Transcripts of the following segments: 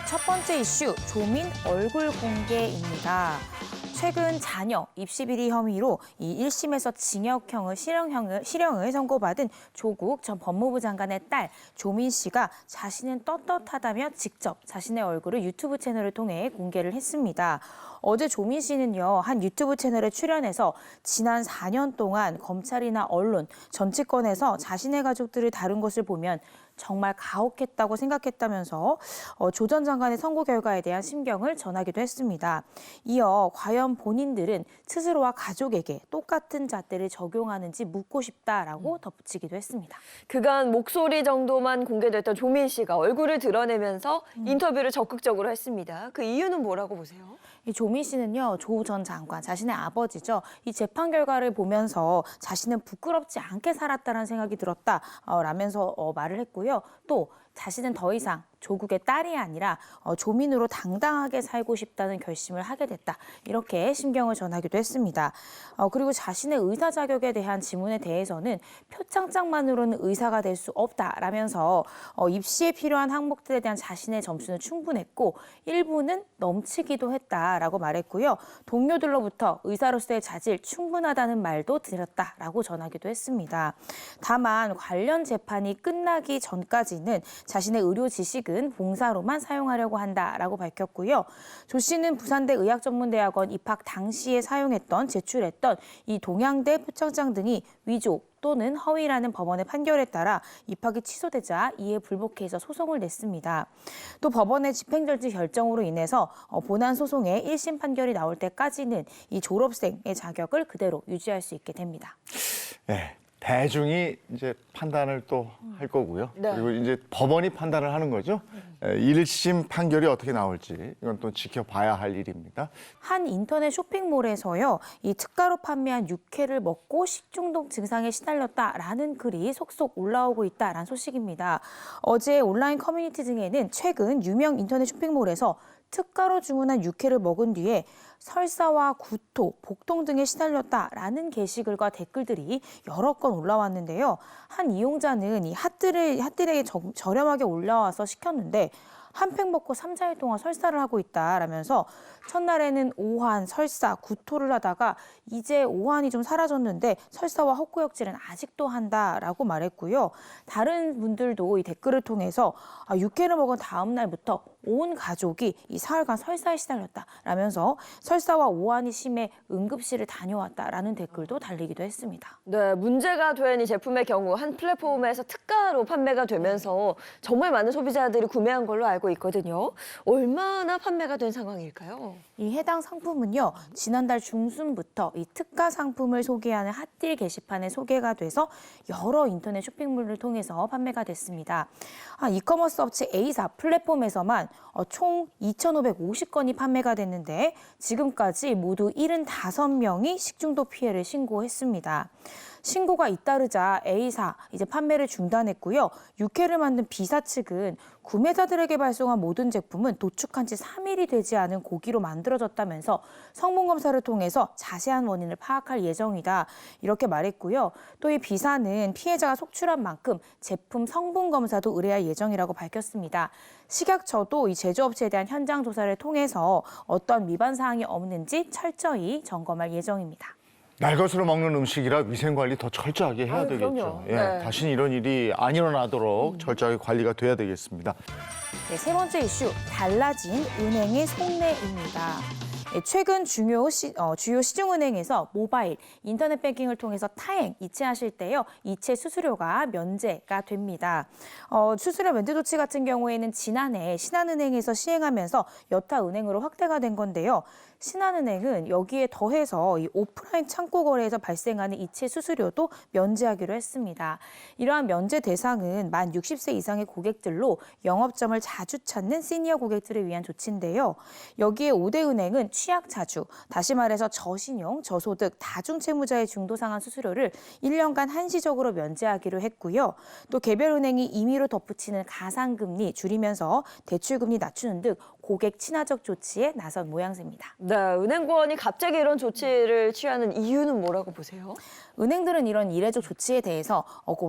첫 번째 이슈, 조민 얼굴 공개입니다. 최근 자녀 입시 비리 혐의로 이 1심에서 징역형을 실형을 선고받은 조국 전 법무부 장관의 딸 조민 씨가 자신은 떳떳하다며 직접 자신의 얼굴을 유튜브 채널을 통해 공개를 했습니다. 어제 조민 씨는요, 한 유튜브 채널에 출연해서 지난 4년 동안 검찰이나 언론, 정치권에서 자신의 가족들을 다룬 것을 보면 정말 가혹했다고 생각했다면서 조 전 장관의 선고 결과에 대한 심경을 전하기도 했습니다. 이어 과연 본인들은 스스로와 가족에게 똑같은 잣대를 적용하는지 묻고 싶다라고 덧붙이기도 했습니다. 그간 목소리 정도만 공개됐던 조민 씨가 얼굴을 드러내면서 인터뷰를 적극적으로 했습니다. 그 이유는 뭐라고 보세요? 이 조민 씨는요, 조 전 장관, 자신의 아버지죠. 이 재판 결과를 보면서 자신은 부끄럽지 않게 살았다는 생각이 들었다라면서 말을 했고요. 또 자신은 더 이상 조국의 딸이 아니라 조민으로 당당하게 살고 싶다는 결심을 하게 됐다. 이렇게 심경을 전하기도 했습니다. 그리고 자신의 의사 자격에 대한 지문에 대해서는 표창장만으로는 의사가 될 수 없다라면서 입시에 필요한 항목들에 대한 자신의 점수는 충분했고 일부는 넘치기도 했다라고 말했고요. 동료들로부터 의사로서의 자질 충분하다는 말도 들었다라고 전하기도 했습니다. 다만 관련 재판이 끝나기 전까지는 자신의 의료 지식은 봉사로만 사용하려고 한다라고 밝혔고요. 조 씨는 부산대 의학전문대학원 입학 당시에 제출했던 이 동양대 표창장 등이 위조 또는 허위라는 법원의 판결에 따라 입학이 취소되자 이에 불복해서 소송을 냈습니다. 또 법원의 집행정지 결정으로 인해서 본안 소송의 1심 판결이 나올 때까지는 이 졸업생의 자격을 그대로 유지할 수 있게 됩니다. 네. 대중이 이제 판단을 또 할 거고요. 네. 그리고 이제 법원이 판단을 하는 거죠. 1심 판결이 어떻게 나올지 이건 또 지켜봐야 할 일입니다. 한 인터넷 쇼핑몰에서요, 이 특가로 판매한 육회를 먹고 식중독 증상에 시달렸다라는 글이 속속 올라오고 있다라는 소식입니다. 어제 온라인 커뮤니티 등에는 최근 유명 인터넷 쇼핑몰에서 특가로 주문한 육회를 먹은 뒤에 설사와 구토, 복통 등에 시달렸다라는 게시글과 댓글들이 여러 건 올라왔는데요. 한 이용자는 이 핫들에게 저렴하게 올라와서 시켰는데 한 팩 먹고 3, 4일 동안 설사를 하고 있다라면서 첫날에는 오한, 설사, 구토를 하다가 이제 오한이 좀 사라졌는데 설사와 헛구역질은 아직도 한다라고 말했고요. 다른 분들도 이 댓글을 통해서 육회를 먹은 다음 날부터 온 가족이 이 사흘간 설사에 시달렸다라면서 설사와 오한이 심해 응급실을 다녀왔다라는 댓글도 달리기도 했습니다. 네, 문제가 된 이 제품의 경우 한 플랫폼에서 특가로 판매가 되면서 정말 많은 소비자들이 구매한 걸로 알고 있거든요. 얼마나 판매가 된 상황일까요? 이 해당 상품은요, 지난달 중순부터 이 특가 상품을 소개하는 핫딜 게시판에 소개가 돼서 여러 인터넷 쇼핑몰을 통해서 판매가 됐습니다. 이커머스 업체 A사 플랫폼에서만 총 2,550건이 판매가 됐는데 지금까지 모두 75명이 식중독 피해를 신고했습니다. 신고가 잇따르자 A사 이제 판매를 중단했고요. 육회를 만든 B사 측은 구매자들에게 발송한 모든 제품은 도축한 지 3일이 되지 않은 고기로 만들어졌다면서 성분 검사를 통해서 자세한 원인을 파악할 예정이다. 이렇게 말했고요. 또 이 B사는 피해자가 속출한 만큼 제품 성분 검사도 의뢰할 예정이라고 밝혔습니다. 식약처도 이 제조업체에 대한 현장 조사를 통해서 어떤 위반 사항이 없는지 철저히 점검할 예정입니다. 날 것으로 먹는 음식이라 위생관리 더 철저하게 해야 되겠죠. 그럼요. 예, 네. 다시는 이런 일이 안 일어나도록 철저하게 관리가 돼야 되겠습니다. 네, 세 번째 이슈, 달라진 은행의 속내입니다. 최근 주요 시중은행에서 모바일, 인터넷 뱅킹을 통해서 타행, 이체하실 때요, 이체 수수료가 면제가 됩니다. 수수료 면제 조치 같은 경우에는 지난해 신한은행에서 시행하면서 여타 은행으로 확대가 된 건데요. 신한은행은 여기에 더해서 이 오프라인 창고 거래에서 발생하는 이체 수수료도 면제하기로 했습니다. 이러한 면제 대상은 만 60세 이상의 고객들로 영업점을 자주 찾는 시니어 고객들을 위한 조치인데요. 여기에 5대 은행은 취약자주, 다시 말해서 저신용, 저소득, 다중채무자의 중도상환 수수료를 1년간 한시적으로 면제하기로 했고요. 또 개별 은행이 임의로 덧붙이는 가상금리 줄이면서 대출금리 낮추는 등 고객 친화적 조치에 나선 모양새입니다. 네, 은행권이 갑자기 이런 조치를 취하는 이유는 뭐라고 보세요? 은행들은 이런 이례적 조치에 대해서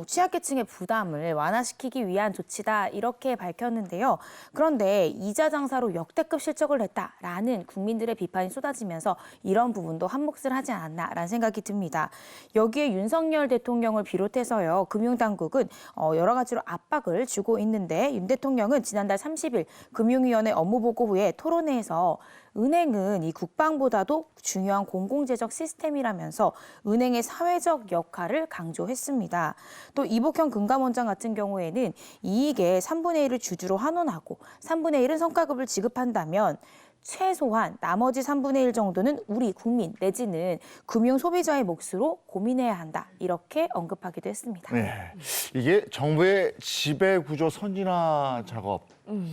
취약계층의 부담을 완화시키기 위한 조치다 이렇게 밝혔는데요. 그런데 이자 장사로 역대급 실적을 냈다라는 국민들의 비판이 쏟아지면서 이런 부분도 한몫을 하지 않았나라는 생각이 듭니다. 여기에 윤석열 대통령을 비롯해서요, 금융당국은 여러 가지로 압박을 주고 있는데 윤 대통령은 지난달 30일 금융위원회 업무보고 후에 토론회에서 은행은 이 국방보다도 중요한 공공재정 시스템이라면서 은행의 사회적 역할을 강조했습니다. 또 이복형 금감원장 같은 경우에는 이익의 3분의 1을 주주로 환원하고 3분의 1은 성과급을 지급한다면 최소한 나머지 3분의 1 정도는 우리 국민 내지는 금융 소비자의 몫으로 고민해야 한다. 이렇게 언급하기도 했습니다. 네. 이게 정부의 지배구조 선진화 작업,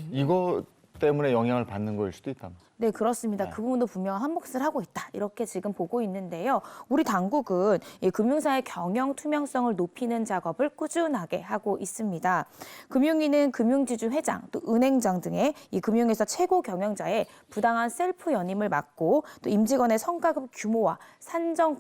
이거 때문에 영향을 받는 거일 수도 있다. 네, 그렇습니다. 그 부분도 분명한 한몫을 하고 있다. 이렇게 지금 보고 있는데요. 우리 당국은 이 금융사의 경영 투명성을 높이는 작업을 꾸준하게 하고 있습니다. 금융위는 금융지주 회장, 또 은행장 등의 이 금융회사 최고 경영자의 부당한 셀프 연임을 막고 또 임직원의 성과급 규모와 산정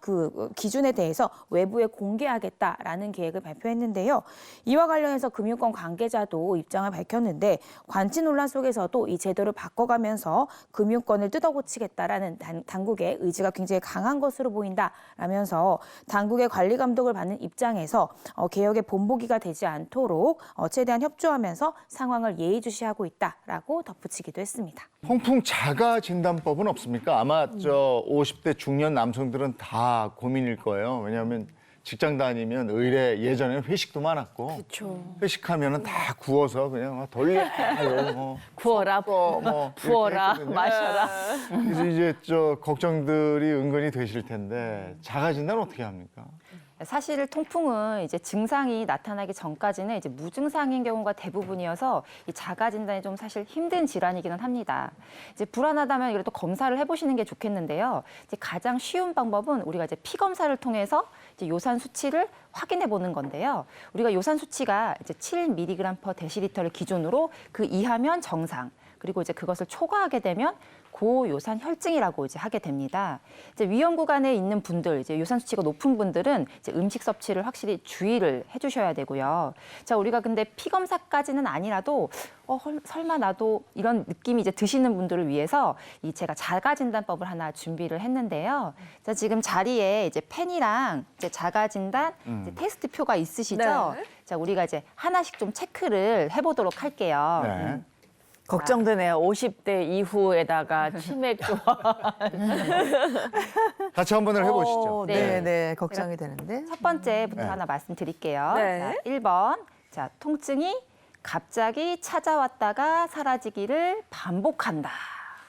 기준에 대해서 외부에 공개하겠다라는 계획을 발표했는데요. 이와 관련해서 금융권 관계자도 입장을 밝혔는데 관치 논란 속에서도 이 제도를 바꿔가면서 금융권을 뜯어고치겠다라는 당국의 의지가 굉장히 강한 것으로 보인다라면서 당국의 관리 감독을 받는 입장에서 개혁의 본보기가 되지 않도록 최대한 협조하면서 상황을 예의주시하고 있다라고 덧붙이기도 했습니다. 통풍 자가 진단법은 없습니까? 아마 50대 중년 남성들은 다 고민일 거예요. 왜냐하면 직장 다니면 의뢰 예전에는 회식도 많았고 그렇죠. 회식하면은 다 구워서 그냥 막 돌려 구워라, 부어라, 이렇게 했거든요. 마셔라. 그래서 이제 걱정들이 은근히 되실 텐데 자가 진단 어떻게 합니까? 사실 통풍은 이제 증상이 나타나기 전까지는 이제 무증상인 경우가 대부분이어서 이 자가 진단이 좀 사실 힘든 질환이기는 합니다. 이제 불안하다면 그래도 검사를 해보시는 게 좋겠는데요. 이제 가장 쉬운 방법은 우리가 이제 피 검사를 통해서 이제 요산 수치를 확인해 보는 건데요. 우리가 요산 수치가 이제 7mg/dl를 기준으로 그 이하면 정상. 그리고 이제 그것을 초과하게 되면 고요산 혈증이라고 이제 하게 됩니다. 이제 위험 구간에 있는 분들, 이제 요산 수치가 높은 분들은 이제 음식 섭취를 확실히 주의를 해주셔야 되고요. 자, 우리가 근데 피 검사까지는 아니라도 설마 나도 이런 느낌이 이제 드시는 분들을 위해서 제가 자가 진단법을 하나 준비를 했는데요. 자, 지금 자리에 이제 펜이랑 이제 자가 진단 이제 테스트 표가 있으시죠? 네. 자, 우리가 이제 하나씩 좀 체크를 해보도록 할게요. 네. 걱정되네요. 50대 이후에다가 치맥 좀. 같이 한번 해보시죠. 네. 걱정이 되는데. 첫 번째부터 네. 하나 말씀드릴게요. 네. 자, 1번. 자, 통증이 갑자기 찾아왔다가 사라지기를 반복한다.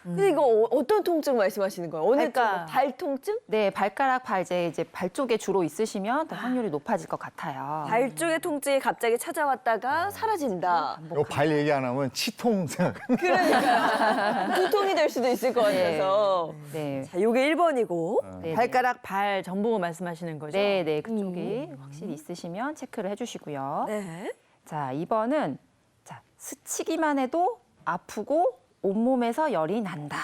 근데 이거 어떤 통증 말씀하시는 거예요? 어느 쪽? 발 통증? 네, 발가락, 이제 발 쪽에 주로 있으시면 더 확률이 높아질 것 같아요. 발 쪽의 통증이 갑자기 찾아왔다가 사라진다. 이거 발 얘기 안 하면 치통 생각. 그러니까요. 두통이 될 수도 있을 것 같아서. 네. 자, 요게 1번이고. 네, 발가락, 발 전부 말씀하시는 거죠? 네, 네. 그쪽이 확실히 있으시면 체크를 해주시고요. 네. 자, 2번은 자, 스치기만 해도 아프고 온몸에서 열이 난다.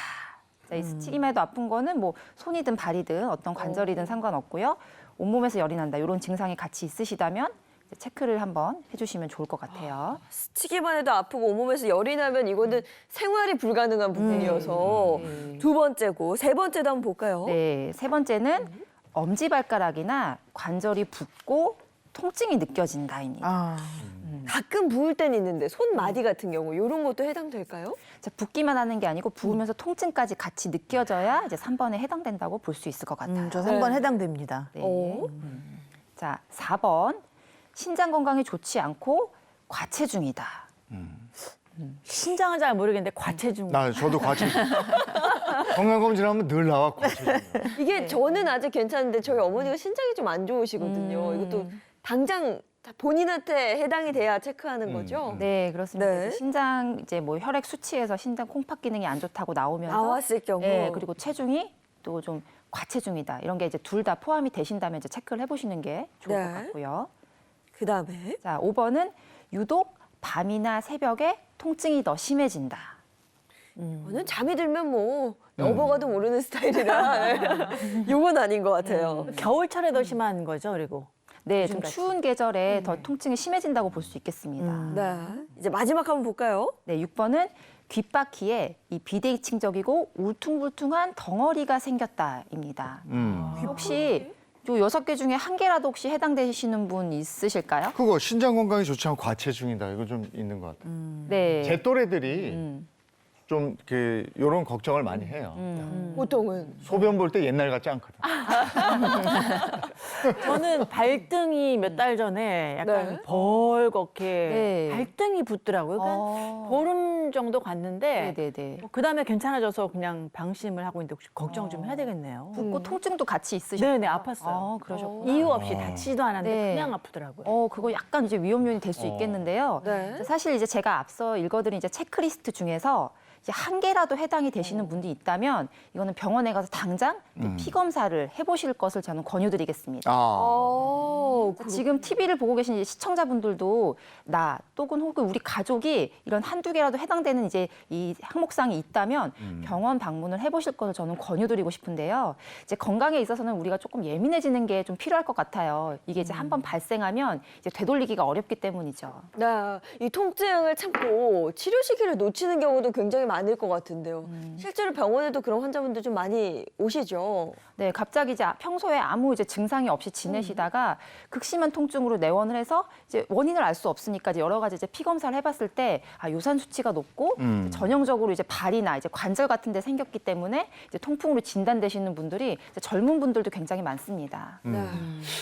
자, 이 스치기만 해도 아픈 거는 뭐 손이든 발이든 어떤 관절이든 상관없고요. 온몸에서 열이 난다. 이런 증상이 같이 있으시다면 이제 체크를 한번 해주시면 좋을 것 같아요. 스치기만 해도 아프고 온몸에서 열이 나면 이거는 생활이 불가능한 부분이어서 두 번째고 세 번째도 한번 볼까요? 네, 세 번째는 엄지발가락이나 관절이 붓고 통증이 느껴진다입니다. 아, 가끔 부을 때는 있는데 손마디 같은 경우 이런 것도 해당될까요? 자, 붓기만 하는 게 아니고 부으면서 통증까지 같이 느껴져야 이제 3번에 해당된다고 볼 수 있을 것 같아요. 저 3번 해당됩니다. 네. 오. 자, 4번. 신장 건강이 좋지 않고 과체중이다. 신장은 잘 모르겠는데 과체중. 저도 과체중. 건강검진하면 늘 나와 과체중. 이게 저는 아직 괜찮은데 저희 어머니가 신장이 좀 안 좋으시거든요. 이것도 당장 본인한테 해당이 돼야 체크하는 거죠? 네, 그렇습니다. 네. 신장 이제 뭐 혈액 수치에서 신장 콩팥 기능이 안 좋다고 나오면서 나왔을 경우. 네, 그리고 체중이 또 좀 과체중이다. 이런 게 이제 둘 다 포함이 되신다면 이제 체크를 해보시는 게 좋을 네. 것 같고요. 그다음에 자, 5번은 유독 밤이나 새벽에 통증이 더 심해진다. 저는 잠이 들면 뭐 넘어가도 모르는 스타일이라 요건 아닌 것 같아요. 겨울철에 더 심한 거죠, 그리고. 네, 좀 요즘같이. 추운 계절에 더 통증이 심해진다고 볼 수 있겠습니다. 네. 이제 마지막 한번 볼까요? 네, 6번은 귓바퀴에 이 비대칭적이고 울퉁불퉁한 덩어리가 생겼다입니다. 혹시 요 6개 중에 한 개라도 혹시 해당되시는 분 있으실까요? 그거 신장 건강에 좋지 않고 과체중이다. 이거 좀 있는 것 같아요. 네. 제 또래들이 좀 이런 걱정을 많이 해요. 보통은. 소변 볼 때 옛날 같지 않거든. 저는 발등이 몇 달 전에 약간 네. 벌겋게 네. 발등이 붓더라고요. 그러니까 보름 정도 갔는데 네네네. 그다음에 괜찮아져서 그냥 방심을 하고 있는데 혹시 걱정 좀 해야 되겠네요. 붓고 통증도 같이 있으셨어요? 네네, 아팠어요. 아, 그러셨구나. 이유 없이 다치지도 않았는데 네. 그냥 아프더라고요. 그거 약간 이제 위험 요인이 될 수 있겠는데요. 네. 사실 이제 제가 앞서 읽어드린 이제 체크리스트 중에서 이제 한 개라도 해당이 되시는 분들이 있다면 이거는 병원에 가서 당장 피 검사를 해보실 것을 저는 권유드리겠습니다. 지금 TV를 보고 계신 이제 시청자분들도 나 혹은 우리 가족이 이런 한두 개라도 해당되는 이제 이 항목상이 있다면 병원 방문을 해보실 것을 저는 권유드리고 싶은데요. 이제 건강에 있어서는 우리가 조금 예민해지는 게 좀 필요할 것 같아요. 이게 이제 한번 발생하면 이제 되돌리기가 어렵기 때문이죠. 네. 이 통증을 참고 치료 시기를 놓치는 경우도 굉장히 많을 것 같은데요. 실제로 병원에도 그런 환자분들 좀 많이 오시죠. 네, 갑자기 이제 평소에 아무 이제 증상이 없이 지내시다가 극심한 통증으로 내원을 해서 이제 원인을 알 수 없으니까 이제 여러 가지 이제 피 검사를 해봤을 때 요산 수치가 높고 이제 전형적으로 이제 발이나 이제 관절 같은 데 생겼기 때문에 이제 통풍으로 진단되시는 분들이 이제 젊은 분들도 굉장히 많습니다. 네.